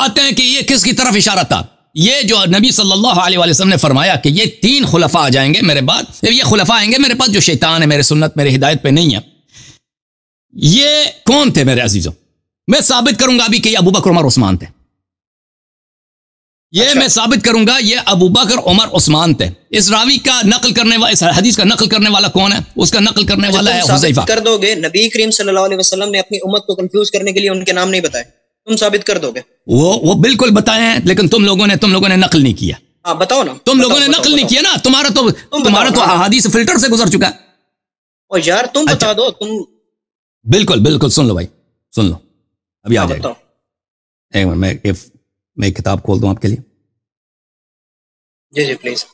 آتے ہیں کہ یہ کس کی طرف اشارہ تھا؟ یہ جو نبی صلی اللہ علیہ وسلم نے فرمایا کہ یہ 3 خلفاء آ جائیں گے میرے بعد، یہ خلفاء آئیں گے میرے پاس جو شیطان ہے، میرے سنت، میرے ہدایت پہ نہیں ہے. یہ کون تھے میرے عزیزوں؟ میں ثابت کروں گا ابھی کہ یہ ابو بکر، عمر، عثمان تھے. یہ میں ثابت کروں گا یہ ابو بکر، عمر، عثمان تھے. اس راوی کا نقل کرنے والا، اس حدیث کا نقل کرنے والا کون ہے؟ اس کا نقل کرنے والا ہے حذیفہ. کر دو گے نبی کریم صلی اللہ علیہ وسلم نے اپنی امت کو کنفیوز کرنے کے لیے ان کے نام نہیں بتائے، تم ثابت کر دو گے؟ وہ بالکل بتائے ہیں، لیکن تم لوگوں نے نقل نہیں کیا. ہاں بتاؤ نا، تم لوگوں نے نقل نہیں کیا نا. تمہارا تو احادیث فلٹر سے گزر چکا ہے. اور یار تم بتا دو. تم بالکل سن لو بھائی، سن لو، ابھی آ جائے گا. ایک منٹ، میں کتاب کھول دوں آپ کے لیے. جی پلیز.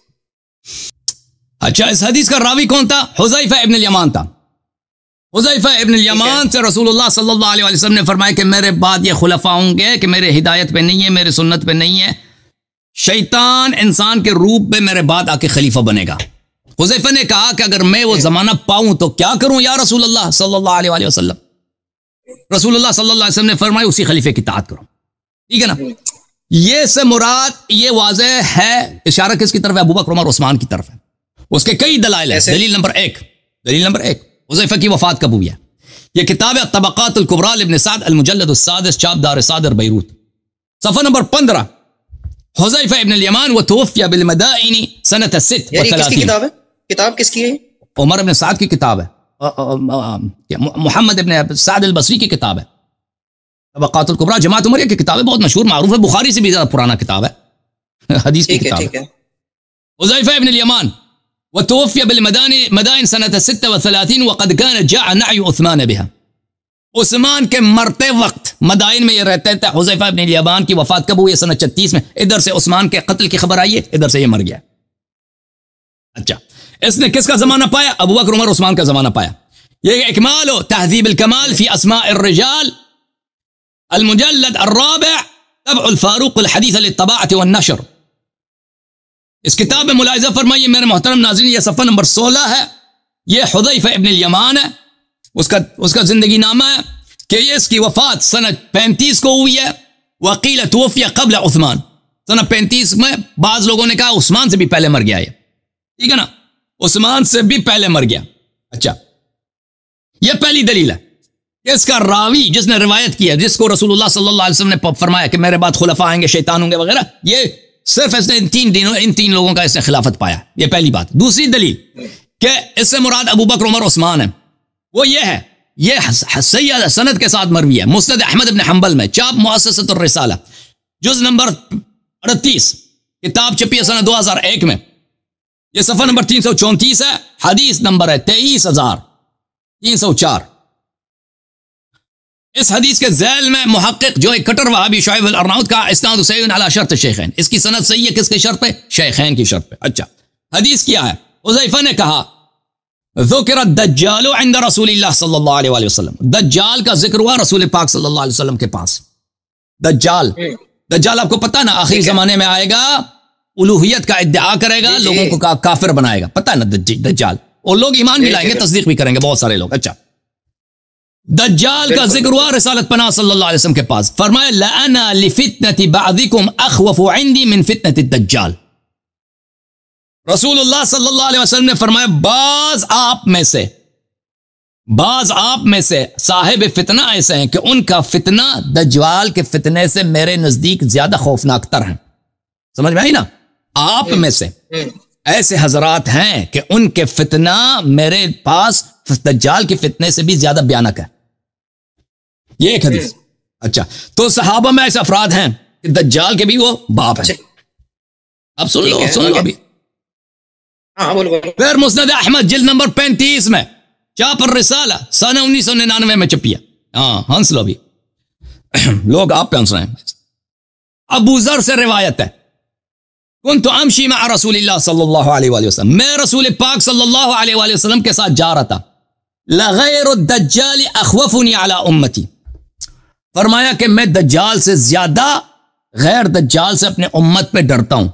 اچھا، اس حدیث کا راوی کون تھا؟ حذیفہ ابن الیمان تھا. حذیفہ ابن الیمان سے رسول اللہ صلی اللہ علیہ وسلم نے فرمایا کہ میرے بعد یہ خلفاء ہوں گے کہ میرے ہدایت پہ نہیں ہے، میرے سنت پہ نہیں ہے، شیطان انسان کے روپ میں میرے بعد آ کے خلیفہ بنے گا. حذیفہ نے کہا کہ اگر میں وہ زمانہ پاؤں تو کیا کروں یا رسول اللہ صلی اللہ علیہ وسلم؟ رسول اللہ صلی اللہ علیہ وسلم نے فرمایا اسی خلیفے کی اطاعت کرو. ٹھیک ہے نا؟ یہ سے مراد یہ واضح ہے، اشارہ کس کی طرف ہے؟ ابو بکر، عمر، عثمان کی طرف ہے. اس کے کئی دلائل ہیں. دلیل نمبر ایک حذیفہ کی وفات کب ہوئی ہے؟ یہ کتاب ہے طبقات الکبریٰ لابن سعد، المجلد السادس، چاپ دار صادر بیروت، صفحہ نمبر 15. حذیفہ ابن الیمان وتوفی بالمدائن سنۃ 36. کتاب کس کی ہے؟ عمر ابن سعد کی کتاب ہے، محمد ابن سعد البصری کی کتاب ہے. طبقات الکبریٰ جماعت عمریہ کی کتاب ہے، بہت مشہور معروف ہے، بخاری سے بھی زیادہ پرانا کتاب ہے، حدیث کی کتاب ہے. حذیفہ ابن الیمان وتوفی بالمدائن سنۃ 36 وقد كان جاء نعي عثمان بها. عثمان کے مرتے وقت مدائن میں یہ رہتے تھے. حذیفہ ابن الیمان کی وفات کب ہوئی؟ سنہ 36 میں. ادھر سے عثمان کے قتل کی خبر آئی ہے، ادھر سے یہ مر گیا. اچھا، اس نے کس کا زمانہ پایا؟ ابو بکر، عمر، عثمان کا زمانہ پایا. یہ اکمال و تہذیب الکمال فی اسماء الرجال، المجلد الرابع، طبع الفاروق الحدیث للطباعة والنشر. اس کتاب میں ملاحظہ فرمائیے میرے محترم ناظرین، یہ صفحہ نمبر 16 ہے. یہ حذیفہ ابن الیمان ہے، اس کا زندگی نامہ ہے کہ یہ اس کی وفات سنہ 35 کو ہوئی ہے. وقیل توفی قبل عثمان. سنہ 35 میں بعض لوگوں نے کہا عثمان سے بھی پہلے مر گیا. یہ ٹھیک ہے نا، عثمان سے بھی پہلے مر گیا. اچھا، یہ پہلی دلیل ہے. اس کا راوی جس نے روایت کی ہے، جس کو رسول اللہ صلی اللہ علیہ وسلم نے فرمایا کہ میرے بعد خلفاء آئیں گے، شیطان ہوں گے وغیرہ، یہ صرف اس نے ان تین لوگوں کا اس نے خلافت پایا. یہ پہلی بات. دوسری دلیل کہ اس سے مراد ابو بکر، عمر، عثمان ہے، وہ یہ ہے، یہ صحیح سند کے ساتھ مروی ہے. مسند احمد بن حنبل میں، چاپ مؤسسۃ الرسالہ، جز نمبر 38، کتاب چھپی ہے سنہ 2001 میں. یہ صفحہ نمبر 334 ہے، حدیث نمبر ہے 23304. اس حدیث کے ذیل میں محقق جو ایک کٹر وہابی شعیب الارناؤط کا اسناد صحیح علی شرط الشیخین، اس کی سند صحیح ہے کس کی شرط پہ؟ شیخین کی شرط پہ. اچھا، حدیث کیا ہے؟ حذیفہ نے کہا ذکر الدجال عند رسول اللہ صلی اللہ علیہ وسلم. دجال کا ذکر ہوا رسول پاک صلی اللہ علیہ وسلم کے پاس. دجال آپ کو پتہ نا آخری زمانے میں آئے گا، الوہیت کا ادعا کرے گا، لوگوں کو کافر بنائے گا، پتہ ہے نا دجال. اور لوگ ایمان بھی لائیں گے، تصدیق بھی کریں گے بہت سارے لوگ. اچھا، دجال کا ذکر ہوا رسالت پناہ صلی اللہ علیہ وسلم کے پاس. فرمایا لَأَنَا لِفِتْنَةِ بَعْضِكُمْ أَخْوَفُ عِنْدِي مِنْ فِتْنَةِ الدَّجَّالِ. رسول اللہ صلی اللہ علیہ وسلم نے فرمایا بعض آپ میں سے صاحب فتنہ ایسے ہیں کہ ان کا فتنہ دجال کے فتنے سے میرے نزدیک زیادہ خوفناک تر ہیں. سمجھ میں آئی نا؟ آپ میں سے ایسے حضرات ہیں کہ ان کے فتنہ میرے پاس دجال کے فتنے سے بھی زیادہ بھیانک ہے. یہ ایک حدیث. اچھا، تو صحابہ میں ایسے افراد ہیں کہ دجال کے بھی وہ باپ ہیں. اب سن لو ابھی. پھر مسند احمد جلد نمبر 35 میں، چاپ الرسالہ، سنہ 1999 میں چھپی ہے. ہنس لو ابھی، لوگ آپ پہ ہنس رہے ہیں. ابو ذر سے روایت ہے، کنت امشی مع رسول اللہ صلی اللہ علیہ وآلہ وسلم، میں رسول پاک صلی اللہ علیہ وآلہ وسلم کے ساتھ جا رہا تھا. لغیر الدجال اخوفنی علی امتی. فرمایا کہ میں دجال سے زیادہ غیر دجال سے اپنے امت پہ ڈرتا ہوں.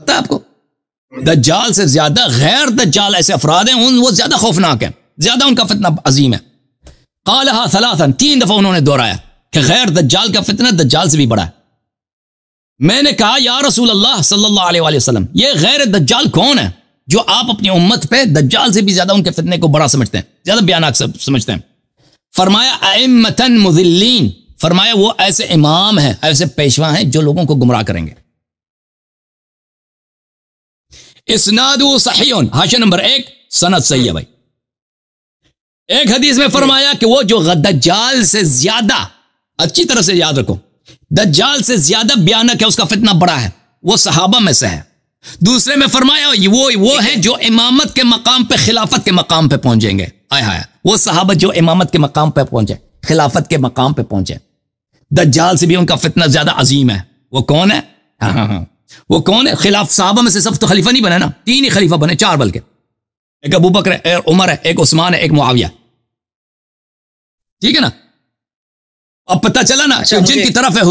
پتہ ہے آپ کو، دجال سے زیادہ غیر دجال ایسے افراد ہیں، وہ زیادہ خوفناک ہیں، زیادہ ان کا فتنہ عظیم ہے. قالها ثلاثا، 3 دفعہ انہوں نے دہرایا کہ غیر دجال کا فتنہ دجال سے بھی بڑا ہے. میں نے کہا یا رسول اللہ صلی اللہ علیہ وآلہ وسلم یہ غیر دجال کون ہے جو آپ اپنی امت پہ دجال سے بھی زیادہ ان کے فتنے کو بڑا سمجھتے ہیں, زیادہ بیانات سمجھتے ہیں؟ فرمایا ائمۃ مضلین, فرمایا وہ ایسے امام ہیں, ایسے پیشوا ہیں جو لوگوں کو گمراہ کریں گے. اسناد صحیح, حاشیہ نمبر 1, سند صحیح ہے بھائی. ایک حدیث میں فرمایا کہ وہ جو دجال سے زیادہ, اچھی طرح سے یاد رکھو, دجال سے زیادہ بھیانک ہے, اس کا فتنہ بڑا ہے, وہ صحابہ میں سے ہے. دوسرے میں فرمایا وہ ہیں جو امامت کے مقام پہ خلافت کے مقام پہ پہنچیں گے. آئے ہائے, وہ صحابہ جو امامت کے مقام پہ پہنچے, خلافت کے مقام پہ پہنچے. دجال سے بھی ان کا فتنہ زیادہ عظیم ہے. وہ کون ہے؟ وہ کون ہے؟ خلاف صحابہ میں سے سب تو خلیفہ نہیں بنے نا, 3 ہی خلیفہ بنے, 4 بلکہ. ایک ابو بکر ہے, ایک عمر ہے, ایک عثمان ہے, ایک معاویہ. ٹھیک ہے نا. اب پتہ چلا نا کہ جن کی طرف ہے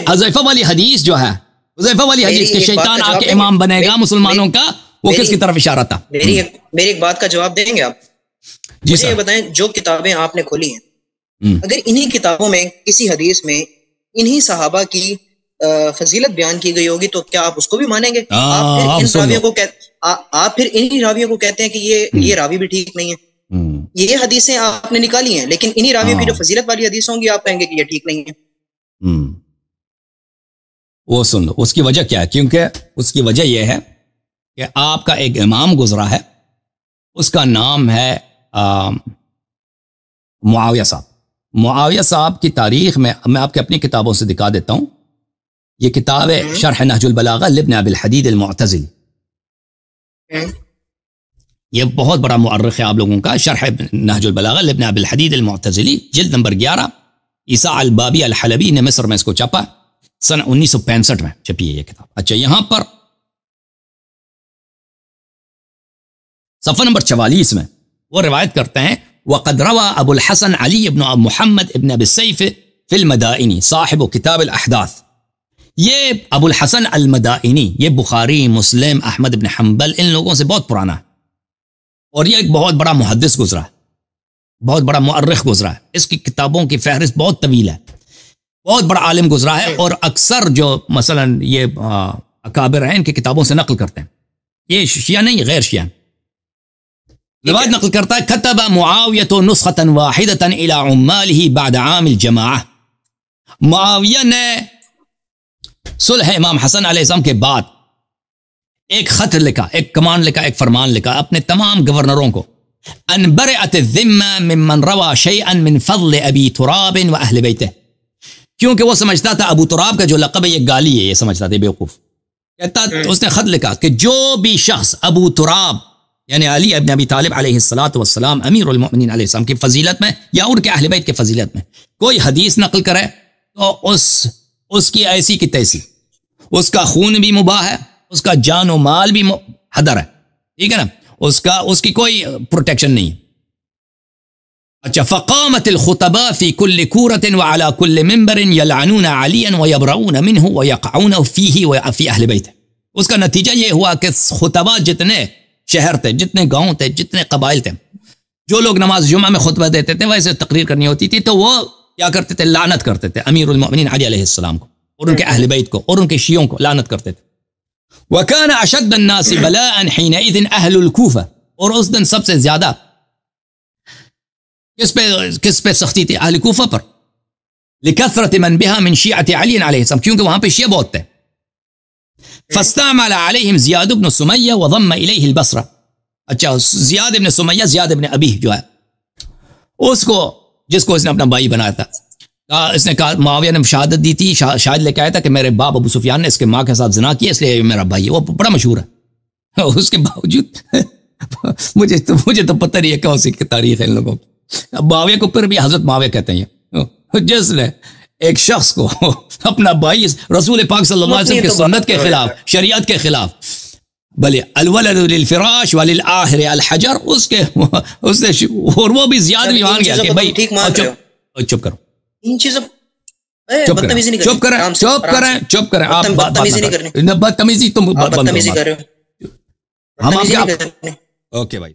حذیفہ والی حدیث جو ہے, حذیفہ والی حدیث کہ شیطان آ کے امام بنے گا مسلمانوں کا, وہ کس کی طرف اشارہ تھا؟ میری ایک بات کا جواب دیں گے آپ؟ جی مجھے یہ بتائیں, جو کتابیں آپ نے کھولی ہیں, اگر انہی کتابوں میں کسی حدیث میں انہی صحابہ کی فضیلت بیان کی گئی ہوگی تو کیا آپ اس کو بھی مانیں گے؟ آپ پھر انہی راویوں کو کہتے ہیں کہ یہ راوی بھی ٹھیک نہیں ہے. یہ حدیثیں آپ نے نکالی ہیں, لیکن انہی راویوں کی جو فضیلت والی حدیث ہوں گی آپ کہیں گے کہ یہ ٹھیک نہیں ہے. وہ سن لو, اس کی وجہ کیا ہے؟ کیونکہ اس کی وجہ یہ ہے کہ آپ کا ایک امام گزرا ہے, اس کا نام ہے معاویہ صاحب. معاویہ صاحب کی تاریخ میں آپ کے اپنی کتابوں سے دکھا دیتا ہوں. یہ کتاب ہے شرح نہج البلاغہ لابن ابی الحدید المعتزلی. یہ بہت بڑا مؤرخ ہے آپ لوگوں کا, شرح نہج البلاغہ لابن ابی الحدید المعتزلی, جلد نمبر 11, عیسیٰ البابی الحلبی نے مصر میں اس کو چھپا, سن 1965 میں چھپی ہے یہ کتاب. اچھا, یہاں پر صفحہ نمبر 44 میں وہ روایت کرتے ہیں, وقد روى ابو الحسن علی ابن محمد ابن ابی السیف فی المدائنی صاحب کتاب الاحداث. یہ ابو الحسن المدائنی, یہ بخاری, مسلم, احمد ابن حنبل, ان لوگوں سے بہت پرانا ہے, اور یہ ایک بہت بڑا محدث گزرا ہے, بہت بڑا مؤرخ گزرا ہے. اس کی کتابوں کی فہرست بہت طویل ہے, بہت بڑا عالم گزرا ہے, اور اکثر جو مثلا یہ اکابر ہیں ان کی کتابوں سے نقل کرتے ہیں. یہ شیعہ نہیں, غیر شیعہ. روایت نقل کرتا ہے, كتب معاویۃ نسخة واحدة الى عماله بعد عام الجماعہ. معاویہ نے صلح امام حسن علیہ السلام کے بعد ایک خط لکھا, ایک کمان لکھا, ایک فرمان لکھا اپنے تمام گورنروں کو, ان برئت الذمہ ممن روى شيئا من فضل ابی تراب واہل بیتہ. کیونکہ وہ سمجھتا تھا ابو تراب کا جو لقب ہے یہ گالی ہے, یہ سمجھتا تھا بیوقوف. کہتا اس نے خط لکھا کہ جو بھی شخص ابو تراب یعنی علی ابن ابی طالب علیہ السلام امیر المؤمنین علیہ السلام کی فضیلت میں یا ان کے اہل بیت کی فضیلت میں کوئی حدیث نقل کرے تو اس کی ایسی کی تیسی, اس کا خون بھی مباح ہے, اس کا جان و مال بھی حدر ہے. ٹھیک ہے نا, اس کی کوئی پروٹیکشن نہیں. اچھا, فقامت الخطباء فی کل کورۃ وعلی کل منبر یلعنون علیا ویبرؤون منہ ویقعون فیہ وفی اہل بیت. اس کا نتیجہ یہ ہوا کہ خطباء جتنے شہر تھے, جتنے گاؤں تھے, جتنے قبائل تھے, جو لوگ نماز جمعہ میں خطبہ دیتے تھے ویسے تقریر کرنی ہوتی تھی تو وہ کیا کرتے تھے, لعنت کرتے تھے امیر المؤمنین علی علیہ السلام کو اور ان کے اہل بیت کو اور ان کے شیعوں کو لعنت کرتے تھے. وَكَانَ أَشَدَّ النَّاسِ بَلَاءً حِينَئِذٍ أَهْلُ الْكُوفَةِ. اور اس دن سب سے زیادہ کس پہ سختی تھی؟ اہل کوفہ پر. لِكَثْرَةِ مَنْ بِهَا مِنْ شِيعَةِ عَلِيٍّ عَلَيْهِ السلام, کیونکہ وہاں پہ شیعہ بہت تھے. فَاسْتَعْمَلَ عَلَيْهِمْ زِيَادُ بْنُ سُمَيَّةَ وَضَمَّ إِلَيْهِ الْبَصْرَةَ. اچھا, زیاد ابن سمیہ, زیاد ابن ابی جو ہے, اس کو جس کو اس نے اپنا بھائی بنایا تھا, اس نے کہا, معاویہ نے شہادت دی تھی, شاہد لے کے آیا تھا کہ میرے باپ ابو سفیان نے اس کے ماں کے ساتھ زنا کیا, اس لیے میرا بھائی ہے. وہ بڑا مشہور ہے. اس کے باوجود مجھے تو پتہ نہیں ہے کون سی تاریخ ہے ان لوگوں کی. معاویہ کو پھر بھی حضرت معاویہ کہتے ہیں, جس نے ایک شخص کو اپنا بھائی رسول پاک صلی اللہ علیہ وسلم کی سنت کے خلاف, شریعت کے خلاف, بلے الولد للفراش وللآخر الحجر, اس نے اور وہ بھی زیادہ بھی مان گیا کہ بھائی چپ کرو, ان چیزوں چپ کریں آپ بدتمیزی تم بدتمیزی کر رہے ہو. ہم آپ کے اوکے بھائی.